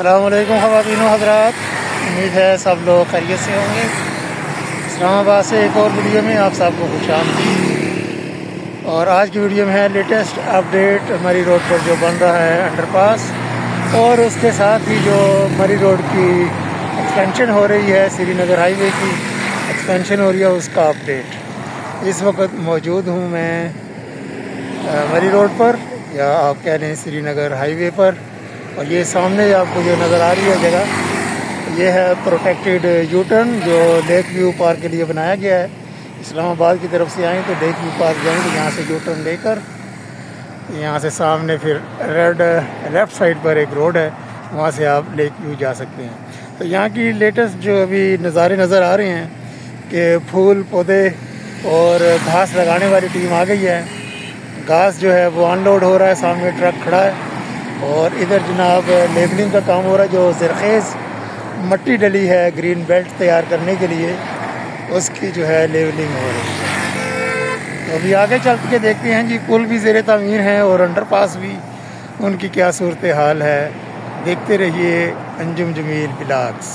अस्सलाम वालेकुम ख़वातीन व हज़रात, उम्मीद है सब लोग खैरियत से होंगे। इस्लामाबाद से एक और वीडियो में आप सबको खुशामदीद। और आज की वीडियो में है लेटेस्ट अपडेट मरी रोड पर जो बन रहा है अंडरपास, और उसके साथ ही जो मरी रोड की एक्सपेंशन हो रही है, श्रीनगर हाईवे की एक्सपेंशन हो रही है, उसका अपडेट। इस वक्त मौजूद हूँ मैं मरी रोड पर, या आप कह लें श्रीनगर हाईवे पर। और ये सामने आपको जो नज़र आ रही है जगह, ये है प्रोटेक्टेड यू टर्न जो लेक व्यू पार्क के लिए बनाया गया है। इस्लामाबाद की तरफ से आएँ तो लेक व्यू पार्क जाएंगे, यहाँ से यू टर्न लेकर यहाँ से सामने फिर लेफ़्ट साइड पर एक रोड है, वहाँ से आप लेक व्यू जा सकते हैं। तो यहाँ की लेटेस्ट जो अभी नज़ारे नज़र आ रहे हैं कि फूल पौधे और घास लगाने वाली टीम आ गई है। घास जो है वो अनलोड हो रहा है, सामने ट्रक खड़ा है, और इधर जनाब लेबलिंग का काम हो रहा है। जो ज़रखेज़ मट्टी डली है ग्रीन बेल्ट तैयार करने के लिए, उसकी जो है लेबलिंग हो रही है। तो अभी आगे चल के देखते हैं जी, पुल भी ज़ेर तामीर हैं और अंडरपास भी, उनकी क्या सूरत हाल है। देखते रहिए अंजुम जमील ब्लॉग्स।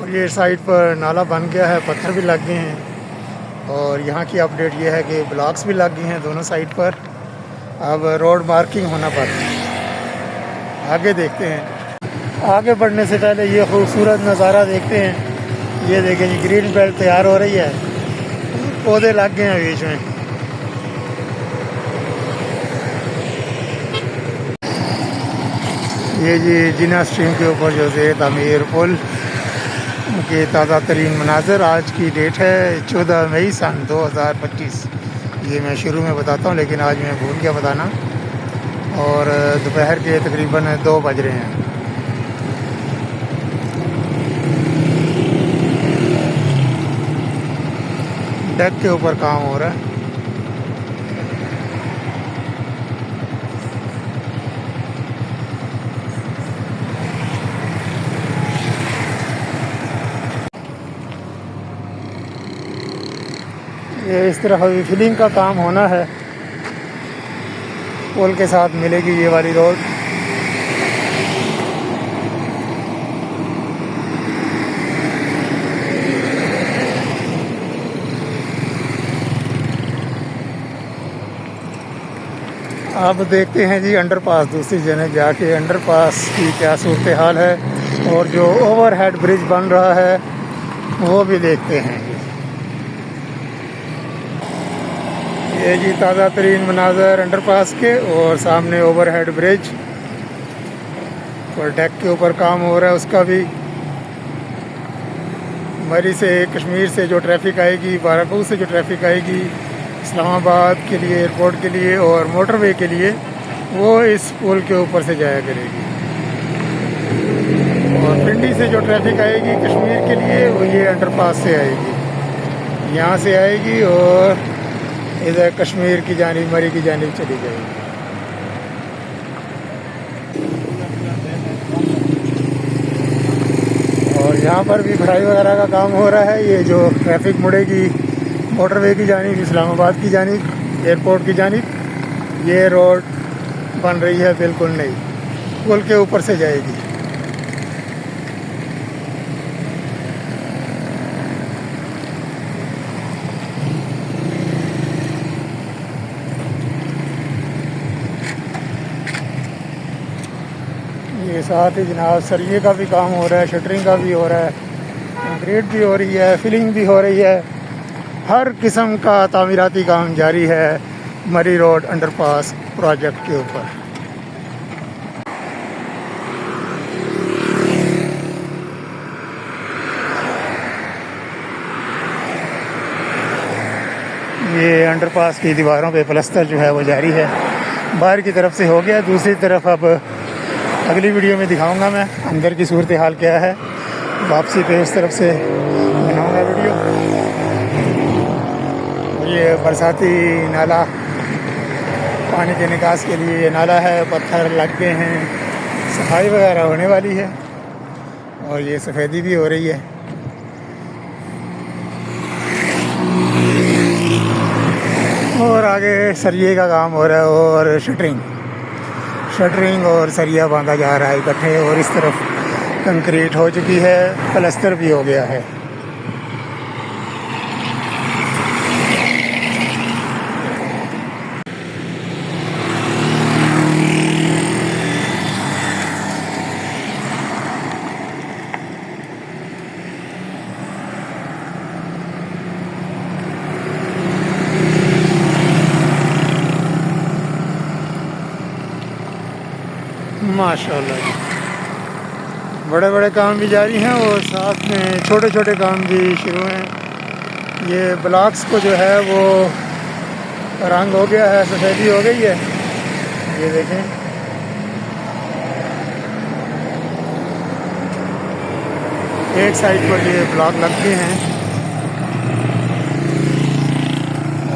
और ये साइड पर नाला बन गया है, पत्थर भी लग गए हैं। और यहाँ की अपडेट ये है कि ब्लॉक्स भी लग गए हैं दोनों साइड पर। अब रोड मार्किंग होना बाकी है। आगे देखते हैं। आगे बढ़ने से पहले ये खूबसूरत नज़ारा देखते हैं। ये देखें जी, ग्रीन बेल्ट तैयार हो रही है, पौधे लग गए हैं बीच में। ये जी जिना स्ट्रीम के ऊपर जो ज़ेर तामीर पुल के ताज़ा तरीन मनाज़र। आज की डेट है 14 मई सन 2025। ये मैं शुरू में बताता हूँ, लेकिन आज मैं भूल गया बताना। और दोपहर के तकरीबन 2 बज रहे हैं। डेक के ऊपर काम हो रहा है। ये इस तरफ अभी फिलिंग का काम होना है। पुल के साथ मिलेगी ये वाली रोड। अब देखते हैं जी अंडरपास, दूसरी जगह जाके अंडरपास की क्या सूरत हाल है, और जो ओवरहेड ब्रिज बन रहा है वो भी देखते हैं। ये जी ताज़ा तरीन मनाज़र अंडरपास के, और सामने ओवरहेड ब्रिज और डेक के ऊपर काम हो रहा है उसका भी। मरी से कश्मीर से जो ट्रैफिक आएगी, बाराकू से जो ट्रैफिक आएगी इस्लामाबाद के लिए, एयरपोर्ट के लिए और मोटरवे के लिए, वो इस पुल के ऊपर से जाया करेगी। और पिंडी से जो ट्रैफिक आएगी कश्मीर के लिए, वो ये अंडरपास से आएगी, यहाँ से आएगी और इधर कश्मीर की जानिब, मरी की जानिब चली जाएगी। और यहाँ पर भी भराई वगैरह का काम हो रहा है। ये जो ट्रैफिक मुड़ेगी मोटरवे की जानिब, इस्लामाबाद की जानिब, एयरपोर्ट की जानिब, ये रोड बन रही है बिल्कुल नई, पुल के ऊपर से जाएगी। ये साथ ही जनाब सरिये का भी काम हो रहा है, शटरिंग का भी हो रहा है, कंक्रीट भी हो रही है, फिलिंग भी हो रही है। हर किस्म का तामीराती काम जारी है मरी रोड अंडरपास प्रोजेक्ट के ऊपर। ये अंडरपास की दीवारों पे प्लस्तर जो है वो जारी है, बाहर की तरफ से हो गया। दूसरी तरफ अब अगली वीडियो में दिखाऊंगा मैं अंदर की सूरत हाल क्या है। वापसी पे उस तरफ से बनाऊंगा वीडियो। ये बरसाती नाला, पानी के निकास के लिए ये नाला है, पत्थर लग गए हैं, सफाई वगैरह होने वाली है, और ये सफ़ेदी भी हो रही है। और आगे सरिये का काम हो रहा है और शटरिंग और सरिया बांधा जा रहा है इकट्ठे। और इस तरफ कंक्रीट हो चुकी है, प्लास्टर भी हो गया है। माशाल्लाह जी, बड़े बड़े काम भी जारी हैं और साथ में छोटे छोटे काम भी शुरू हैं। ये ब्लॉक्स को जो है वो रंग हो गया है, सफेदी हो गई है। ये देखें, एक साइड पर ये ब्लॉक लग गए हैं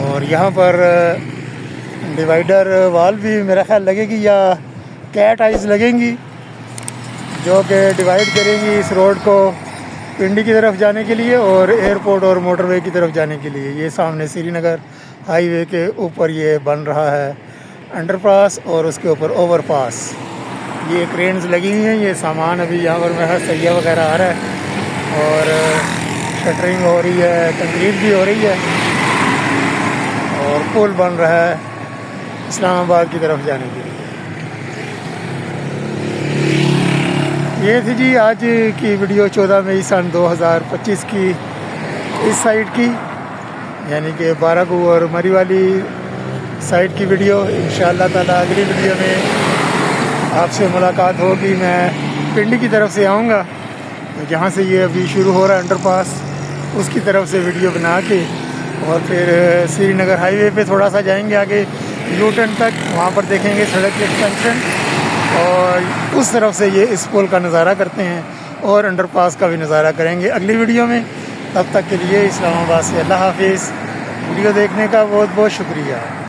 और यहाँ पर डिवाइडर वाल भी मेरा ख्याल लगेगी या कैट आइज़ लगेंगी, जो कि डिवाइड करेंगी इस रोड को पिंडी की तरफ जाने के लिए और एयरपोर्ट और मोटरवे की तरफ जाने के लिए। ये सामने श्रीनगर हाईवे के ऊपर ये बन रहा है अंडरपास और उसके ऊपर ओवरपास। ये क्रेन्स लगी हुई हैं, ये सामान अभी यहाँ पर मेरा सरिया वगैरह आ रहा है और शटरिंग हो रही है, कंक्रीट भी हो रही है और पुल बन रहा है इस्लामाबाद की तरफ जाने के लिए। ये थी जी आज की वीडियो 14 मई सन 2025 की इस साइड की, यानी कि बारागू और मरी वाली साइड की वीडियो। इंशाअल्लाह ताला अगली वीडियो में आपसे मुलाकात होगी। मैं पिंडी की तरफ से आऊँगा, तो जहाँ से ये अभी शुरू हो रहा है अंडरपास, उसकी तरफ से वीडियो बना के और फिर श्रीनगर हाईवे पे थोड़ा सा जाएंगे आगे यू टर्न तक, वहाँ पर देखेंगे सड़क की एक्सटेंशन और उस तरफ से ये इस पुल का नज़ारा करते हैं और अंडरपास का भी नज़ारा करेंगे अगली वीडियो में। तब तक के लिए इस्लामाबाद से अल्लाह हाफिज़। वीडियो देखने का बहुत बहुत शुक्रिया।